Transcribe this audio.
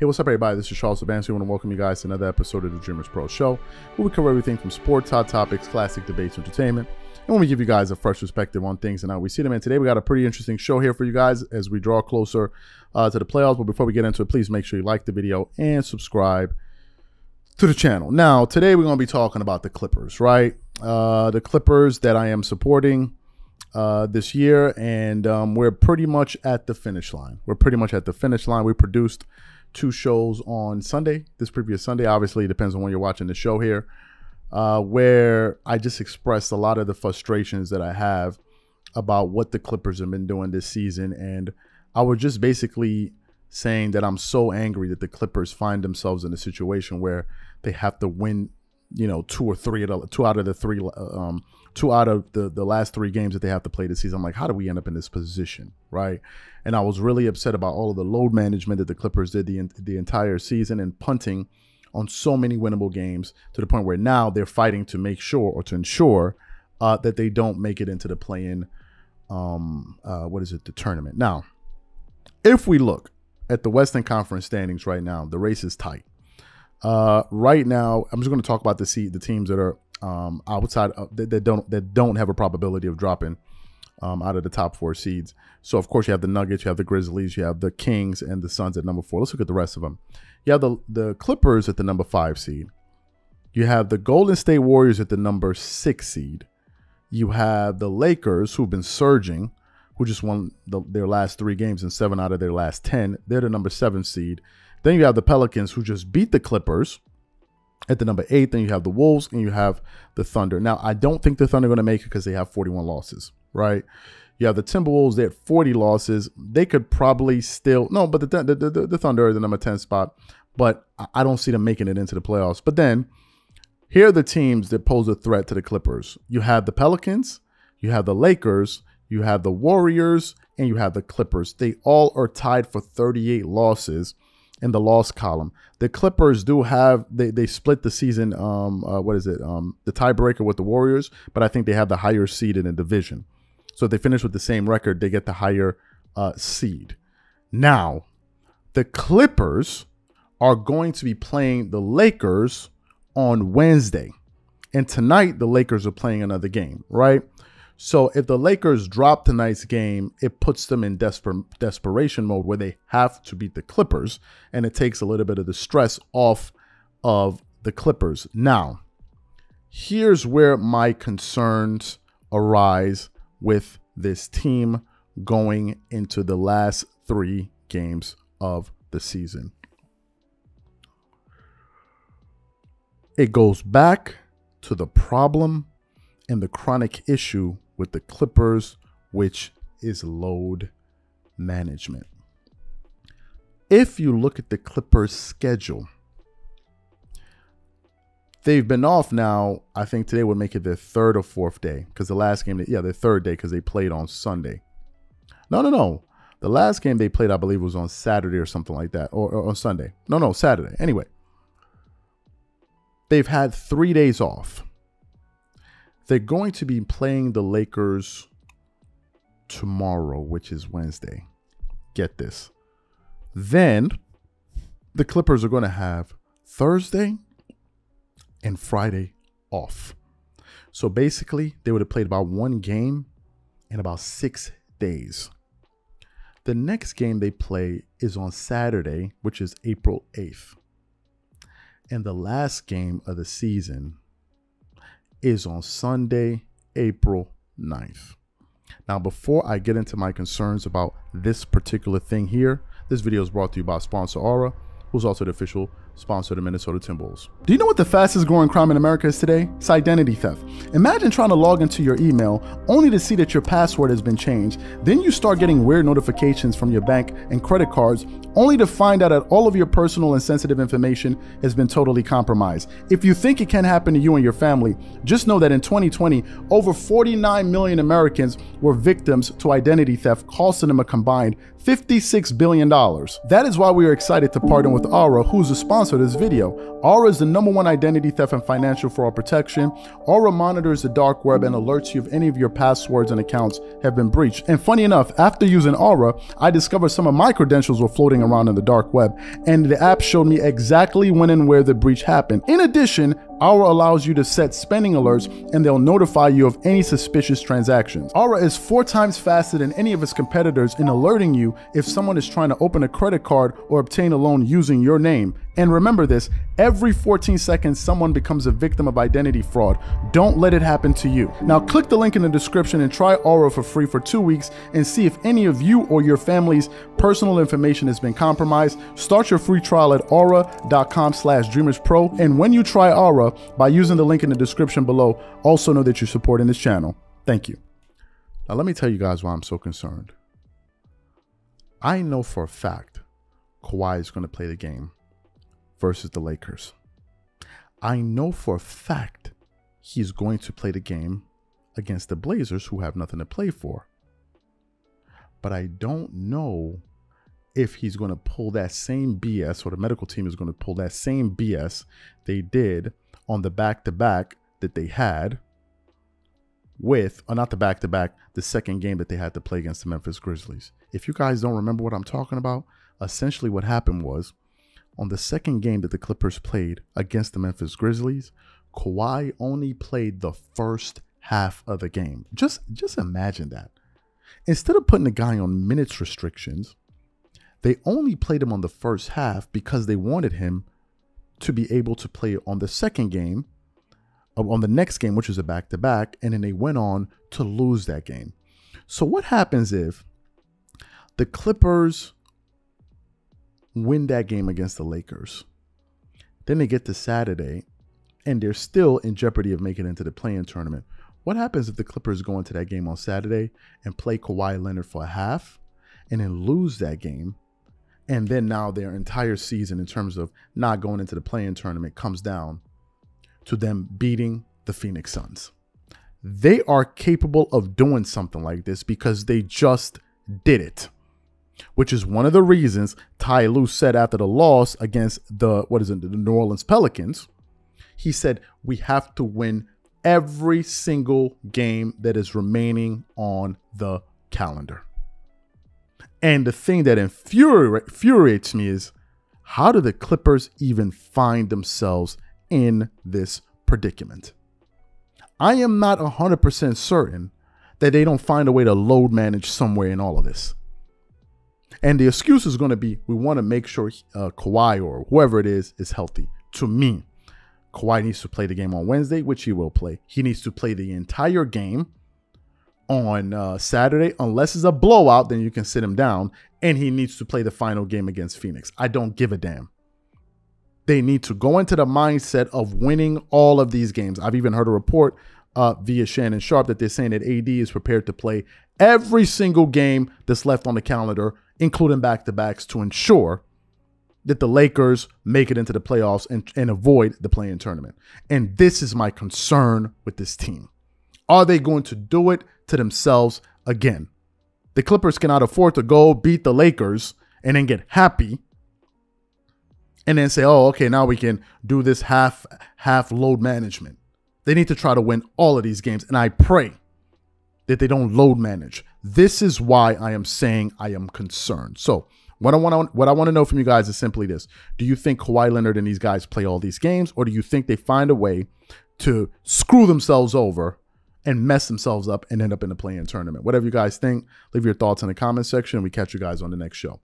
Hey, what's up, everybody? This is Charles Sabansi. I want to welcome you guys to another episode of the Dreamerspro Show, where we cover everything from sports, hot topics, classic debates, entertainment, and when we give you guys a fresh perspective on things and how we see them. And today we got a pretty interesting show here for you guys as we draw closer to the playoffs. But before we get into it, please make sure you like the video and subscribe to the channel. Now, today we're going to be talking about the Clippers, right? The Clippers that I am supporting this year, and we're pretty much at the finish line. We produced 2 shows on Sunday, this previous Sunday. Obviously, it depends on when you're watching the show here, where I just expressed a lot of the frustrations that I have about what the Clippers have been doing this season. And I was just basically saying that I'm so angry that the Clippers find themselves in a situation where they have to win, you know, two out of the last 3 games that they have to play this season. I'm like, how do we end up in this position, right? And I was really upset about all of the load management that the Clippers did the entire season and punting on so many winnable games to the point where now they're fighting to make sure or to ensure that they don't make it into the play-in, the tournament. Now, if we look at the Western Conference standings right now, the race is tight. Right now, I'm just going to talk about the teams that are outside that don't have a probability of dropping out of the top 4 seeds. So of course you have the Nuggets, you have the Grizzlies, you have the Kings and the Suns at number 4. Let's look at the rest of them. You have the Clippers at the number 5 seed. You have the Golden State Warriors at the number 6 seed. You have the Lakers, who've been surging, who just won their last 3 games and 7 out of their last 10. They're the number 7 seed. Then you have the Pelicans, who just beat the Clippers at the number 8. Then you have the Wolves and you have the Thunder. Now, I don't think the Thunder are going to make it because they have 41 losses, right? You have the Timberwolves. They had 40 losses. They could probably still – no, but the Thunder are the number 10 spot. But I don't see them making it into the playoffs. But then here are the teams that pose a threat to the Clippers. You have the Pelicans. You have the Lakers. You have the Warriors. And you have the Clippers. They all are tied for 38 losses in the loss column. The Clippers do have, they split the season, the tiebreaker with the Warriors, but I think they have the higher seed in the division. So if they finish with the same record, they get the higher seed. Now, the Clippers are going to be playing the Lakers on Wednesday. And tonight, the Lakers are playing another game, right? So if the Lakers drop tonight's game, it puts them in desperation mode where they have to beat the Clippers, and it takes a little bit of the stress off of the Clippers. Now, here's where my concerns arise with this team going into the last 3 games of the season. It goes back to the problem and the chronic issue with the Clippers, which is load management. If you look at the Clippers' schedule, they've been off now. I think today would make it their 3rd or 4th day, because the last game, their 3rd day, because they played on Sunday. No. The last game they played, I believe, was on Saturday or something like that, or on Sunday. No, Saturday. Anyway, they've had 3 days off. They're going to be playing the Lakers tomorrow, which is Wednesday. Get this. Then the Clippers are going to have Thursday and Friday off. So basically, they would have played about 1 game in about 6 days. The next game they play is on Saturday, which is April 8th. And the last game of the season is on Sunday, April 9th. Now, before I get into my concerns about this particular thing here, this video is brought to you by sponsor Aura, who's also the official sponsor of the Minnesota Timberwolves. Do you know what the fastest growing crime in America is today? It's identity theft. Imagine trying to log into your email only to see that your password has been changed. Then you start getting weird notifications from your bank and credit cards only to find out that all of your personal and sensitive information has been totally compromised. If you think it can happen to you and your family, just know that in 2020, over 49 million Americans were victims to identity theft, costing them a combined $56 billion. That is why we are excited to partner with Aura, who's a sponsor sponsor of this video. Aura is the #1 identity theft and financial fraud protection. Aura monitors the dark web and alerts you if any of your passwords and accounts have been breached. And funny enough, after using Aura, I discovered some of my credentials were floating around in the dark web, and the app showed me exactly when and where the breach happened. In addition, Aura allows you to set spending alerts, and they'll notify you of any suspicious transactions. Aura is 4 times faster than any of its competitors in alerting you if someone is trying to open a credit card or obtain a loan using your name. And remember this, every 14 seconds someone becomes a victim of identity fraud. Don't let it happen to you. Now click the link in the description and try Aura for free for 2 weeks and see if any of you or your family's personal information has been compromised. Start your free trial at aura.com/dreamerspro. And when you try Aura, by using the link in the description below, also know that you're supporting this channel. Thank you. Now let me tell you guys why I'm so concerned. I know for a fact Kawhi is going to play the game versus the Lakers. I know for a fact he's going to play the game against the Blazers, who have nothing to play for. But I don't know if he's going to pull that same BS, or the medical team is going to pull that same BS they did on the back-to-back that they had with, or not the back-to-back, the second game that they had to play against the Memphis Grizzlies. If you guys don't remember what I'm talking about, essentially what happened was, on the second game that the Clippers played against the Memphis Grizzlies, Kawhi only played the first half of the game. Just imagine that. Instead of putting the guy on minutes restrictions, they only played him on the first half because they wanted him to be able to play on the second game, on the next game, which is a back-to-back, and then they went on to lose that game. So what happens if the Clippers win that game against the Lakers? Then they get to Saturday, and they're still in jeopardy of making it into the play-in tournament. What happens if the Clippers go into that game on Saturday and play Kawhi Leonard for a half, and then lose that game? And then now their entire season in terms of not going into the play-in tournament comes down to them beating the Phoenix Suns. They are capable of doing something like this because they just did it, which is one of the reasons Ty Lue said after the loss against the New Orleans Pelicans, he said, we have to win every single game that is remaining on the calendar. And the thing that infuriates me is, how do the Clippers even find themselves in this predicament? I am not 100% certain that they don't find a way to load manage somewhere in all of this. And the excuse is going to be, we want to make sure Kawhi or whoever it is healthy. To me, Kawhi needs to play the game on Wednesday, which he will play. He needs to play the entire game on Saturday. Unless it's a blowout, then you can sit him down. And he needs to play the final game against Phoenix. I don't give a damn. They need to go into the mindset of winning all of these games. I've even heard a report via Shannon Sharp that they're saying that AD is prepared to play every single game that's left on the calendar, including back-to-backs, to ensure that the Lakers make it into the playoffs and avoid the play-in tournament. And this is my concern with this team. Are they going to do it to themselves again? The Clippers cannot afford to go beat the Lakers and then get happy and then say, oh, okay, now we can do this half load management. They need to try to win all of these games. And I pray that they don't load manage. This is why I am saying I am concerned. So what I want to know from you guys is simply this. Do you think Kawhi Leonard and these guys play all these games? Or do you think they find a way to screw themselves over and mess themselves up and end up in the play-in tournament? Whatever you guys think, leave your thoughts in the comment section. We catch you guys on the next show.